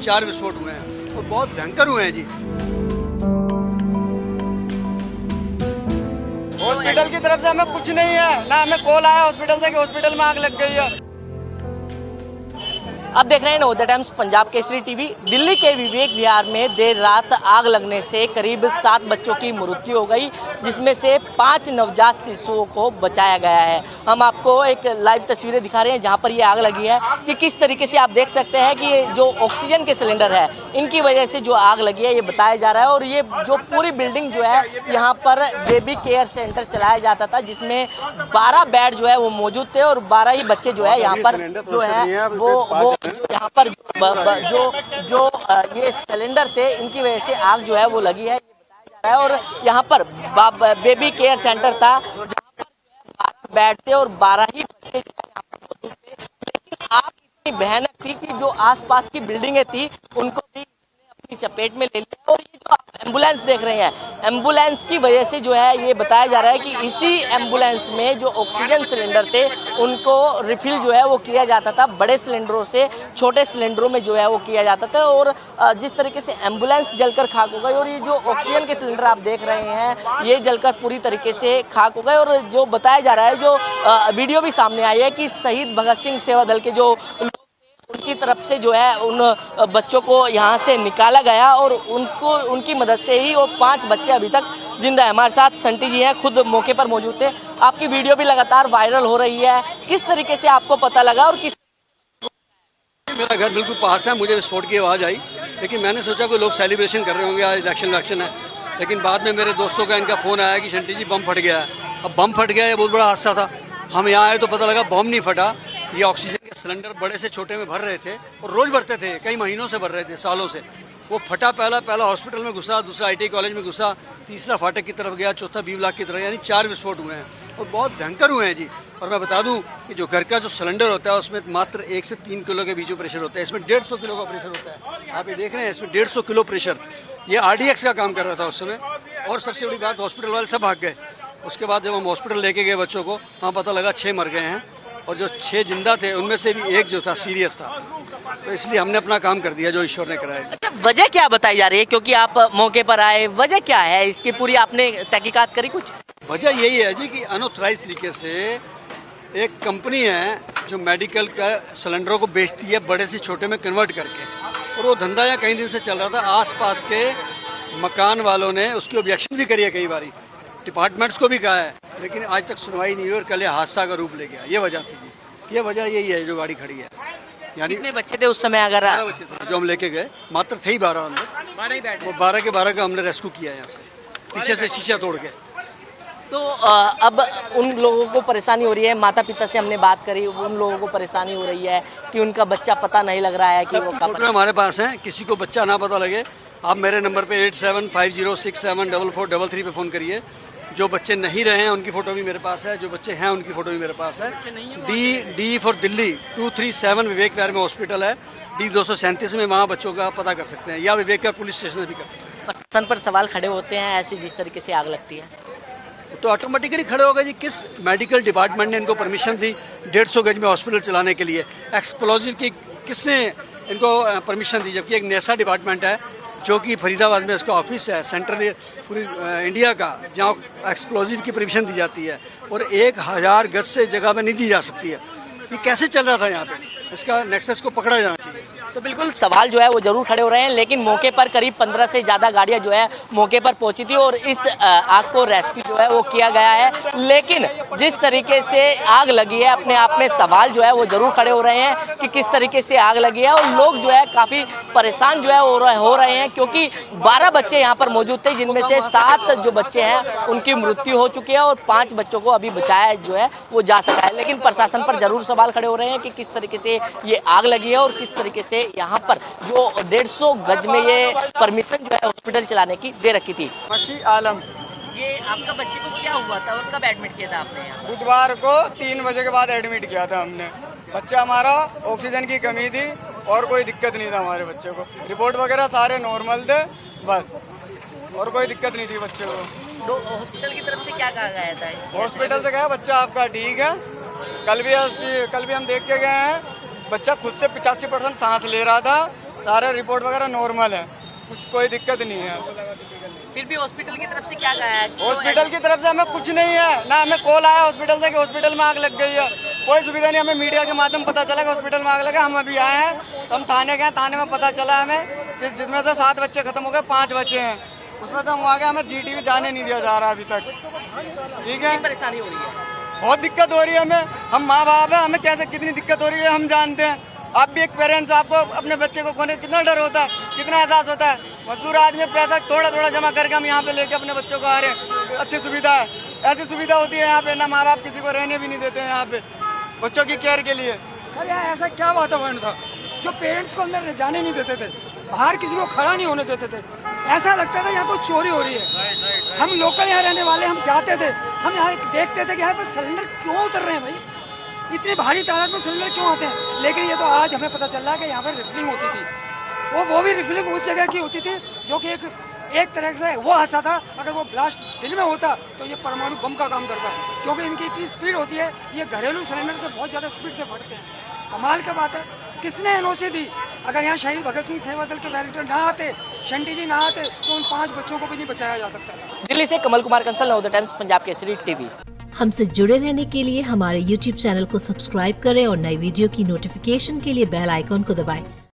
4 विस्फोट हुए हैं और बहुत भयंकर हुए हैं जी। हॉस्पिटल की तरफ से हमें कुछ नहीं है, ना हमें कॉल आया हॉस्पिटल से कि हॉस्पिटल में आग लग गई है। अब देख रहे हैं नवोदय टाइम्स पंजाब केसरी टीवी। दिल्ली के विवेक विहार में देर रात आग लगने से करीब 7 बच्चों की मृत्यु हो गई, जिसमें से 5 नवजात शिशुओं को बचाया गया है। हम आपको एक लाइव तस्वीरें दिखा रहे हैं जहां पर ये आग लगी है कि किस तरीके से आप देख सकते हैं कि ये जो ऑक्सीजन के सिलेंडर है इनकी वजह से जो आग लगी है ये बताया जा रहा है। और ये जो पूरी बिल्डिंग जो है यहाँ पर बेबी केयर सेंटर चलाया जाता था, जिसमें 12 बेड जो है वो मौजूद थे और 12 ही बच्चे जो है यहाँ पर जो है वो यहाँ पर जो ये सिलेंडर थे इनकी वजह से आग जो है वो लगी है, ये बताया जा रहा है। और यहाँ पर बेबी केयर सेंटर था जहाँ पर 12 बेड थे और 12 ही बच्चे जो है यहाँ पर मौजूद थे। लेकिन आग इतनी भयानक थी कि जो आसपास की बिल्डिंगें थी उनको भी इसने अपनी चपेट में ले लिया। और ये जो आप एम्बुलेंस देख रहे हैं, एम्बुलेंस की वजह से जो है ये बताया जा रहा है कि इसी एम्बुलेंस में जो ऑक्सीजन सिलेंडर थे उनको रिफिल जो है वो किया जाता था, बड़े सिलेंडरों से छोटे सिलेंडरों में जो है वो किया जाता था। और जिस तरीके से एम्बुलेंस जलकर खाक हो गई और ये जो ऑक्सीजन के सिलेंडर आप देख रहे हैं ये जलकर पूरी तरीके से खाक हो गए। और जो बताया जा रहा है, जो वीडियो भी सामने आई है कि शहीद भगत सिंह सेवा दल के जो उनकी तरफ से जो है उन बच्चों को यहाँ से निकाला गया और उनकी मदद से ही वो 5 बच्चे अभी तक जिंदा है। हमारे साथ संटी जी हैं, खुद मौके पर मौजूद थे। आपकी वीडियो भी लगातार वायरल हो रही है, किस तरीके से आपको पता लगा और किस? मेरा घर बिल्कुल पास है, मुझे विस्फोट की आवाज़ आई, लेकिन मैंने सोचा कोई लोग सेलिब्रेशन कर रहे होंगे, आज इलेक्शन है। लेकिन बाद में मेरे दोस्तों का इनका फ़ोन आया कि शंटी जी बम फट गया है। अब बम फट गया, ये बहुत बड़ा हादसा था। हम यहाँ आए तो पता लगा बम नहीं फटा, ये ऑक्सीजन के सिलेंडर बड़े से छोटे में भर रहे थे और रोज़ भरते थे, कई महीनों से भर रहे थे, सालों से। वो फटा, पहला हॉस्पिटल में घुसा, दूसरा ITI कॉलेज में घुसा, तीसरा फाटक की तरफ गया, चौथा बी ब्लॉक की तरफ, यानी 4 विस्फोट हुए हैं और बहुत भयंकर हुए हैं जी। और मैं बता दूं कि जो घर का जो सिलेंडर होता है उसमें मात्र 1 से 3 किलो के बीच में प्रेशर होता है, इसमें 150 किलो का प्रेशर होता है। आप ये देख रहे हैं, इसमें 150 किलो प्रेशर। ये RDX का काम कर रहा था उस समय। और सबसे बड़ी बात, हॉस्पिटल वाले सब भाग गए। उसके बाद जब हम हॉस्पिटल लेके गए बच्चों को, वहाँ पता लगा 6 मर गए हैं और जो 6 जिंदा थे उनमें से भी एक जो था सीरियस था। तो इसलिए हमने अपना काम कर दिया जो ईश्वर ने कराया। अच्छा, वजह क्या बताई जा रही है, क्योंकि आप मौके पर आए, वजह क्या है इसकी पूरी आपने तहकीकात करी कुछ? वजह यही है जी कि अनऑथराइज तरीके से एक कंपनी है जो मेडिकल का सिलेंडरों को बेचती है बड़े से छोटे में कन्वर्ट करके, और वो धंधा यहाँ कई दिन से चल रहा था। आसपास के मकान वालों ने उसकी ऑब्जेक्शन भी करी है, कई बारी डिपार्टमेंट्स को भी कहा है, लेकिन आज तक सुनवाई नहीं हुई और कल हादसा का रूप ले गया। ये वजह थी जी, ये वजह यही है जो गाड़ी खड़ी है। यानी कितने बच्चे थे उस समय? अगर 12 बच्चे थे जो हम लेके गए, मात्र थे ही 12 अंदर, वो 12 के 12 का हमने रेस्क्यू किया यहाँ से, पीछे से शीशा तोड़ के। तो अब उन लोगों को परेशानी हो रही है, माता पिता से हमने बात करी, उन लोगों को परेशानी हो रही है कि उनका बच्चा पता नहीं लग रहा है कि वो कब। हमारे पास है, किसी को बच्चा ना पता लगे, आप मेरे नंबर पे 8750674433 पे फ़ोन करिए। जो बच्चे नहीं रहे हैं उनकी फ़ोटो भी मेरे पास है, जो बच्चे हैं उनकी फ़ोटो भी मेरे पास है। डी फॉर दिल्ली 237 विवेक विहार में हॉस्पिटल है, D237 में, वहाँ बच्चों का पता कर सकते हैं, या विवेक विहार पुलिस स्टेशन से भी कर सकते हैं। प्रशासन पर सवाल खड़े होते हैं ऐसे जिस तरीके से आग लगती है, तो ऑटोमेटिकली खड़े होगा जी। किस मेडिकल डिपार्टमेंट ने इनको परमिशन दी 150 गज में हॉस्पिटल चलाने के लिए? एक्सप्लोजिव की किसने इनको परमिशन दी? जबकि एक नेसा डिपार्टमेंट है जो कि फरीदाबाद में इसका ऑफिस है, सेंट्रल पूरी इंडिया का, जहाँ एक्सप्लोजिव की परमिशन दी जाती है और 1000 गज से जगह में नहीं दी जा सकती है। ये कैसे चल रहा था यहाँ पे? इसका नेक्सस को पकड़ा जाना चाहिए। तो बिल्कुल सवाल जो है वो जरूर खड़े हो रहे हैं, लेकिन मौके पर करीब 15 से ज़्यादा गाड़ियां जो है मौके पर पहुंची थी और इस आग को रेस्क्यू जो है वो किया गया है। लेकिन जिस तरीके से आग लगी है, अपने आप में सवाल जो है वो जरूर खड़े हो रहे हैं कि किस तरीके से आग लगी है। और लोग जो है काफ़ी परेशान जो है हो रहे हैं, क्योंकि 12 बच्चे यहाँ पर मौजूद थे, जिनमें से 7 जो बच्चे हैं उनकी मृत्यु हो चुकी है और 5 बच्चों को अभी बचाया जो है वो जा सका है। लेकिन प्रशासन पर जरूर सवाल खड़े हो रहे हैं कि किस तरीके से ये आग लगी है और किस तरीके से यहाँ पर जो 150 गज में ये परमिशन जो है हॉस्पिटल चलाने की दे रखी थी। मशी आलम, ये आपका बच्चे को क्या हुआ था और कब एडमिट किया था आपने यहाँ? बुधवार को 3 बजे के बाद एडमिट किया था हमने। बच्चा हमारा ऑक्सीजन की कमी थी और कोई दिक्कत नहीं था हमारे बच्चे को। रिपोर्ट वगैरह सारे नॉर्मल थे, बस और कोई दिक्कत नहीं थी बच्चे को। तो हॉस्पिटल की तरफ से क्या कहा गया था? हॉस्पिटल से कहा बच्चा आपका ठीक है। कल भी हम देख के गए हैं, बच्चा खुद से 85% सांस ले रहा था सारा रिपोर्ट वगैरह नॉर्मल है, कुछ कोई दिक्कत नहीं है। फिर भी हॉस्पिटल की तरफ से क्या कहा है? हॉस्पिटल की तरफ से हमें कुछ नहीं है, ना हमें कॉल आया हॉस्पिटल से कि हॉस्पिटल में आग लग गई है, कोई सुविधा नहीं। हमें मीडिया के माध्यम पता चला कि हॉस्पिटल में आग लगा, हम अभी आए हैं, तो हम थाने गए, थाने में पता चला हमें कि जिसमें से 7 बच्चे खत्म हो गए, 5 बच्चे हैं, उसमें से हम आ गए, हमें GTV जाने नहीं दिया जा रहा अभी तक। ठीक है, परेशानी हो रही है, बहुत दिक्कत हो रही है हमें, हम माँ बाप हैं, हमें कैसे कितनी दिक्कत हो रही है हम जानते हैं। आप भी एक पेरेंट्स, आपको अपने बच्चे को खोने कितना डर होता है, कितना एहसास होता है। मजदूर आदमी पैसा थोड़ा थोड़ा जमा करके हम यहाँ पे लेके अपने बच्चों को आ रहे हैं, अच्छी सुविधा है, ऐसी सुविधा होती है यहाँ पे, ना माँ बाप किसी को रहने भी नहीं देते हैं यहाँ पे बच्चों की केयर के लिए। सर यहाँ ऐसा क्या वातावरण था जो पेरेंट्स को अंदर जाने नहीं देते थे, बाहर किसी को खड़ा नहीं होने देते थे, ऐसा लगता था यहाँ कोई चोरी हो रही है। हम लोकल यहाँ रहने वाले, हम जाते थे, हम यहाँ देखते थे कि यहाँ पर सिलेंडर क्यों उतर रहे हैं भाई, इतनी भारी तादाद में सिलेंडर क्यों आते हैं। लेकिन ये तो आज हमें पता चल रहा है कि यहाँ पर रिफिलिंग होती थी, वो भी रिफिलिंग उस जगह की होती थी जो कि एक तरह से वो हादसा था। अगर वो ब्लास्ट दिन में होता तो ये परमाणु बम का काम करता, क्योंकि इनकी इतनी स्पीड होती है, ये घरेलू सिलेंडर से बहुत ज़्यादा स्पीड से फटते हैं। कमाल की बात है, किसने एनओसी दी? अगर यहाँ शहीद भगत सिंह सेवा दल के बैरिकेड ना आते, शंटी जी ना आते, तो उन 5 बच्चों को भी नहीं बचाया जा सकता था। दिल्ली से कमल कुमार कंसल, नवोदय टाइम्स, पंजाब केसरी टीवी। हमसे जुड़े रहने के लिए हमारे YouTube चैनल को सब्सक्राइब करें और नई वीडियो की नोटिफिकेशन के लिए बेल आइकॉन को दबाएं।